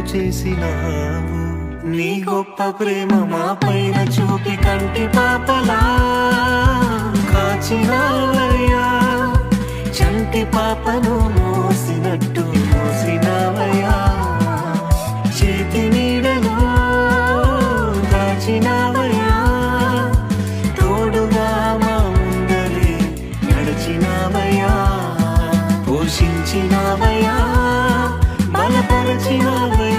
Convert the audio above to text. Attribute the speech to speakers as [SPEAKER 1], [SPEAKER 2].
[SPEAKER 1] చేసినావు. నీ గొప్ప ప్రేమ మా పైన చూపి కంటి పాపలా కాచినావయ్యా. చంటి పాపను మోసినట్టు మోసినావయ్యా. చేతి నీడలో దాచినావయ్యా. తోడుగా మా ముందరే నడిచినావయ్యా. పోషించినావయ్యా, బలపరచినావయ్యా.